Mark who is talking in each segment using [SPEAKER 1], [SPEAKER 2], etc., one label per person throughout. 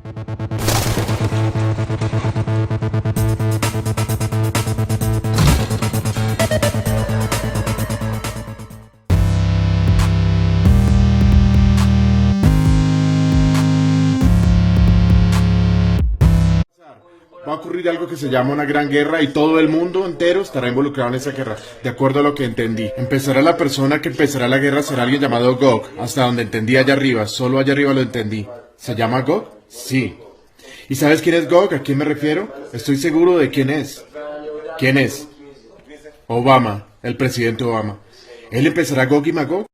[SPEAKER 1] Va a ocurrir algo que se llama una gran guerra y todo el mundo entero estará involucrado en esa guerra, de acuerdo a lo que entendí. Empezará la persona que empezará la guerra, será alguien llamado Gog, hasta donde entendí allá arriba, solo allá arriba lo entendí. ¿Se llama Gog? Sí. ¿Y sabes quién es Gog? ¿A quién me refiero? Estoy seguro de quién es. ¿Quién es? Obama, el presidente Obama. ¿Él empezará Gog y Magog?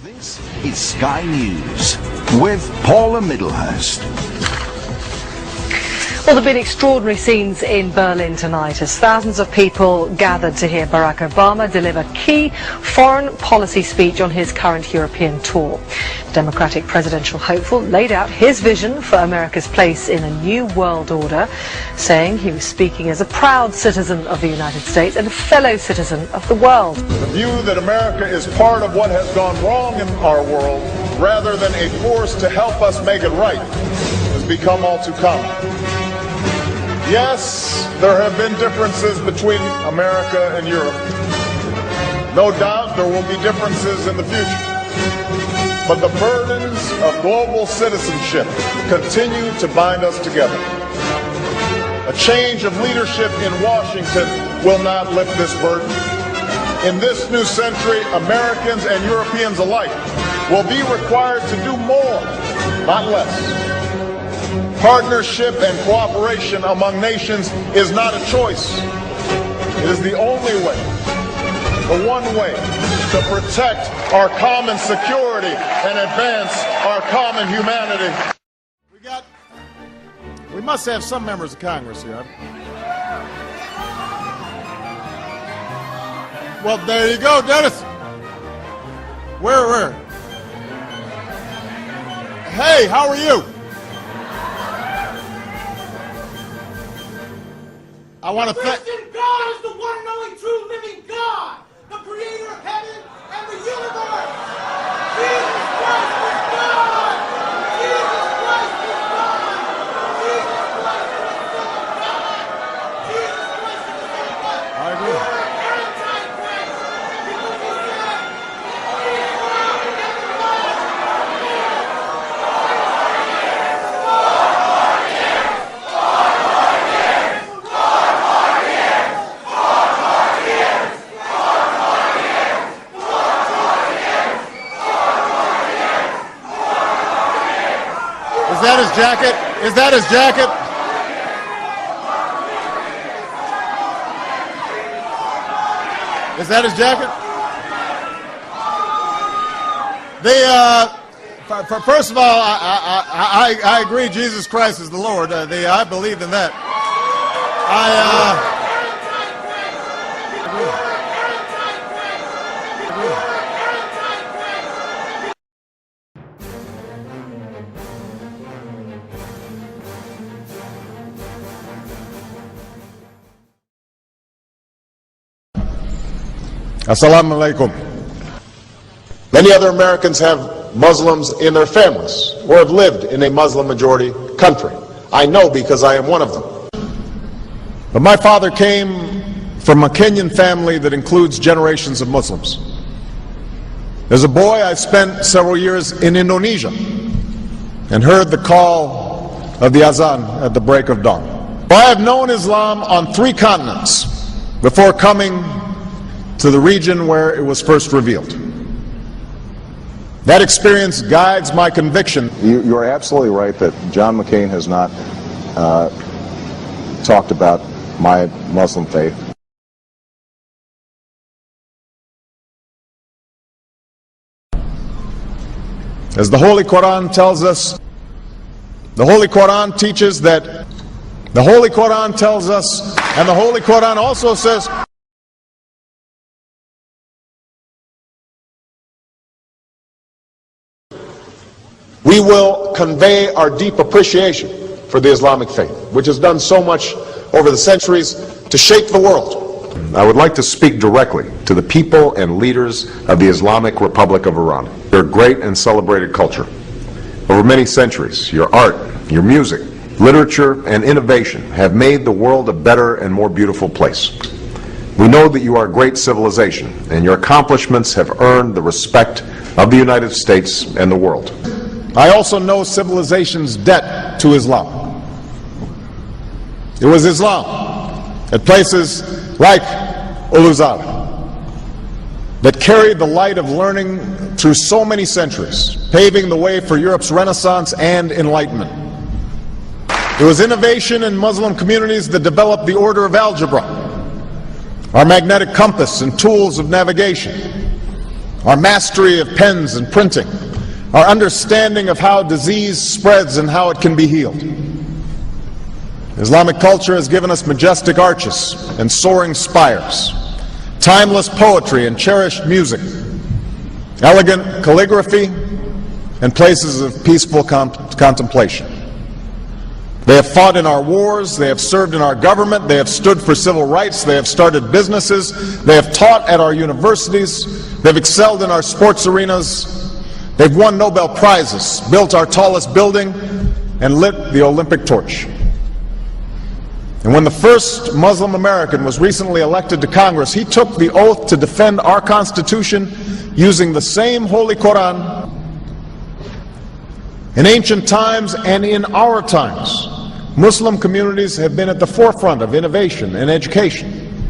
[SPEAKER 2] This is Sky News with Paula Middlehurst.
[SPEAKER 3] Well, there have been extraordinary scenes in Berlin tonight as thousands of people gathered to hear Barack Obama deliver key foreign policy speech on his current European tour. The Democratic presidential hopeful laid out his vision for America's place in a new world order, saying he was speaking as a proud citizen of the United States and a fellow citizen of the world.
[SPEAKER 4] The view that America is part of what has gone wrong in our world, rather than a force to help us make it right, has become all too common. Yes, there have been differences between America and Europe. No doubt there will be differences in the future. But the burdens of global citizenship continue to bind us together. A change of leadership in Washington will not lift this burden. In this new century, Americans and Europeans alike will be required to do more, not less. Partnership and cooperation among nations is not a choice. It is the only way, the one way, to protect our common security and advance our common humanity.
[SPEAKER 5] We must have some members of Congress here. Well, there you go, Dennis. Where? Hey, how are you? I want to thank.
[SPEAKER 6] Christian God is the one and only true living God, the creator of heaven and the universe. Jesus Christ is God. Jesus Christ is God. Jesus Christ is the Son of God. Jesus Christ is the Son of God.
[SPEAKER 5] I agree.
[SPEAKER 6] You are anti-Christ because he said,
[SPEAKER 5] Is that his jacket? Is that his jacket? Is that his jacket? First of all, I agree Jesus Christ is the Lord. I believe in that. Assalamu alaikum.
[SPEAKER 4] Many other Americans have Muslims in their families or have lived in a Muslim majority country. I know because I am one of them.
[SPEAKER 5] But my father came from a Kenyan family that includes generations of Muslims. As a boy, I spent several years in Indonesia and heard the call of the azan at the break of dawn. I have known Islam on 3 continents before coming to the region where it was first revealed. That experience guides my conviction.
[SPEAKER 4] You're absolutely right that John McCain has not talked about my Muslim faith.
[SPEAKER 5] As the Holy Quran tells us, the Holy Quran teaches that, the Holy Quran tells us, and the Holy Quran also says,
[SPEAKER 4] we will convey our deep appreciation for the Islamic faith, which has done so much over the centuries to shape the world.
[SPEAKER 7] I would like to speak directly
[SPEAKER 5] to the people and leaders of the Islamic Republic of Iran. Your great and celebrated culture. Over many centuries, your art, your music, literature, and innovation have made the world a better and more beautiful place. We know that you are a great civilization, and your accomplishments have earned the respect of the United States and the world. I also know civilization's debt to Islam. It was Islam at places like Uluzada that carried the light of learning through so many centuries, paving the way for Europe's Renaissance and Enlightenment. It was innovation in Muslim communities that developed the order of algebra, our magnetic compass and tools of navigation, our mastery of pens and printing, our understanding of how disease spreads and how it can be healed. Islamic culture has given us majestic arches and soaring spires, timeless poetry and cherished music, elegant calligraphy, and places of peaceful contemplation. They have fought in our wars, they have served in our government, they have stood for civil rights, they have started businesses, they have taught at our universities, they've excelled in our sports arenas, they've won Nobel Prizes, built our tallest building, and lit the Olympic torch. And when the first Muslim American was recently elected to Congress, he took the oath to defend our Constitution using the same Holy Quran. In ancient times and in our times, Muslim communities have been at the forefront of innovation and education.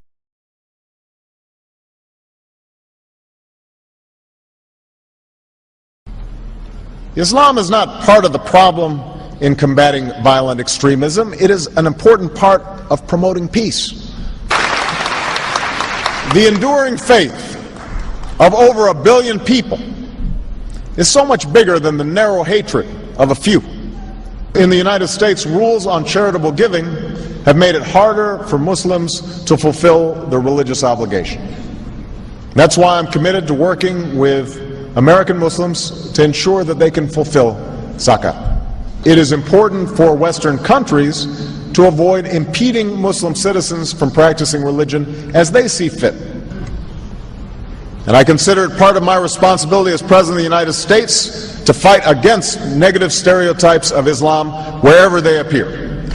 [SPEAKER 5] Islam is not part of the problem in combating violent extremism. It is an important part of promoting peace. The enduring faith of over 1 billion people is so much bigger than the narrow hatred of a few. In the United States, rules on charitable giving have made it harder for Muslims to fulfill their religious obligation. That's why I'm committed to working with American Muslims to ensure that they can fulfill zakat. It is important for Western countries to avoid impeding Muslim citizens from practicing religion as they see fit. And I consider it part of my responsibility as President of the United States to fight against negative stereotypes of Islam wherever they appear.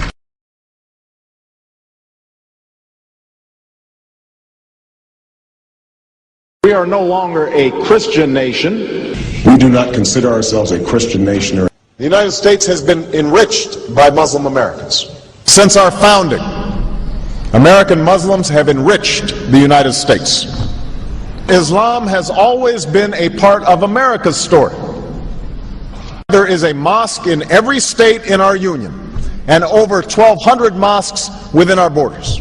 [SPEAKER 7] We are no longer a Christian nation.
[SPEAKER 5] We do not consider ourselves a Christian nation. The United States has been enriched by Muslim Americans. Since our founding, American Muslims have enriched the United States. Islam has always been a part of America's story. There is a mosque in every state in our union, and over 1,200 mosques within our borders.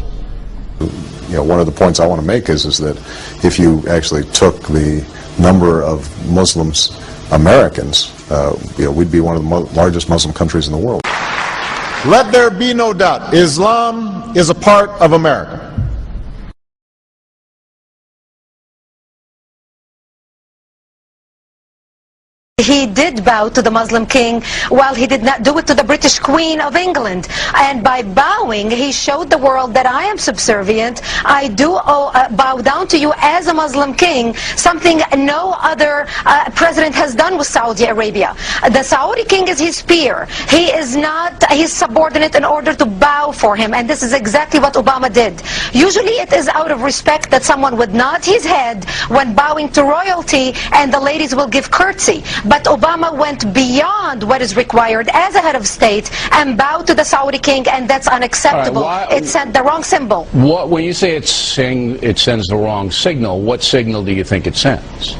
[SPEAKER 5] You know, one of the points I want to make is that if you actually took the number of Muslims Americans, we'd be one of the largest Muslim countries in the world. Let there be no doubt, Islam is a part of America.
[SPEAKER 8] He did bow to the Muslim king, while he did not do it to the British Queen of England. And by bowing, he showed the world that I am subservient. I do bow down to you as a Muslim king, something no other president has done with Saudi Arabia. The Saudi king is his peer. He is not his subordinate in order to bow for him. And this is exactly what Obama did. Usually it is out of respect that someone would nod his head when bowing to royalty, and the ladies will give curtsy. But Obama went beyond what is required as a head of state and bowed to the Saudi king, and that's unacceptable. It sent the wrong symbol.
[SPEAKER 9] When you say it sends the wrong signal, what signal do you think it sends?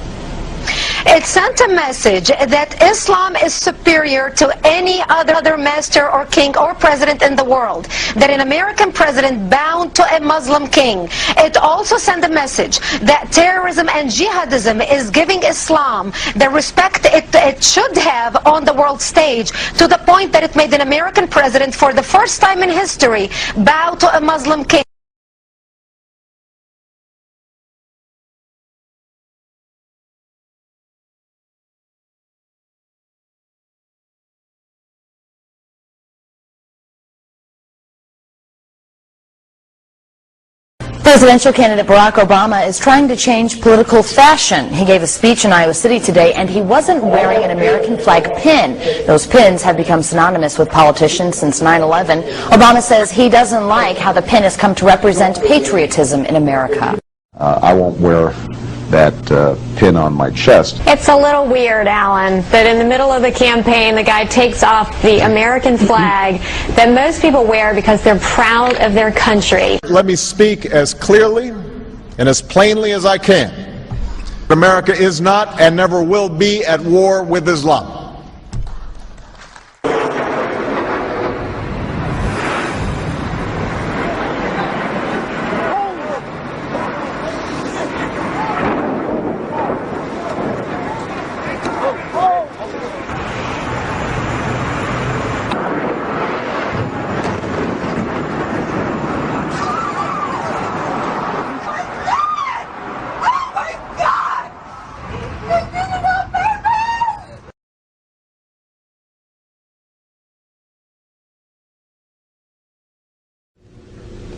[SPEAKER 8] It sent a message that Islam is superior to any other master or king or president in the world, that an American president bowed to a Muslim king. It also sent a message that terrorism and jihadism is giving Islam the respect it should have on the world stage, to the point that it made an American president, for the first time in history, bow to a Muslim king.
[SPEAKER 10] Presidential candidate Barack Obama is trying to change political fashion. He gave a speech in Iowa City today, and he wasn't wearing an American flag pin. Those pins have become synonymous with politicians since 9/11. Obama says he doesn't like how the pin has come to represent patriotism in America.
[SPEAKER 7] I won't wear that pin on my chest.
[SPEAKER 11] It's a little weird, Alan, that in the middle of the campaign, the guy takes off the American flag that most people wear because they're proud of their country.
[SPEAKER 5] Let me speak as clearly and as plainly as I can. America is not and never will be at war with Islam.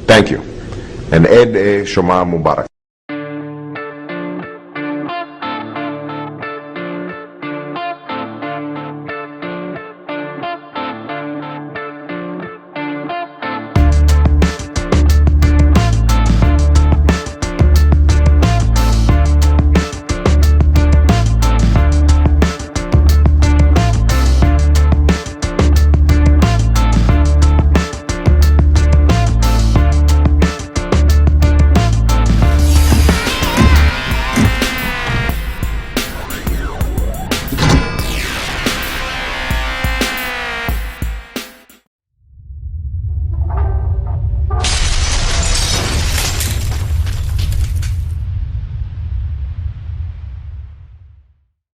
[SPEAKER 5] Thank you. And Eid Shoma Mubarak.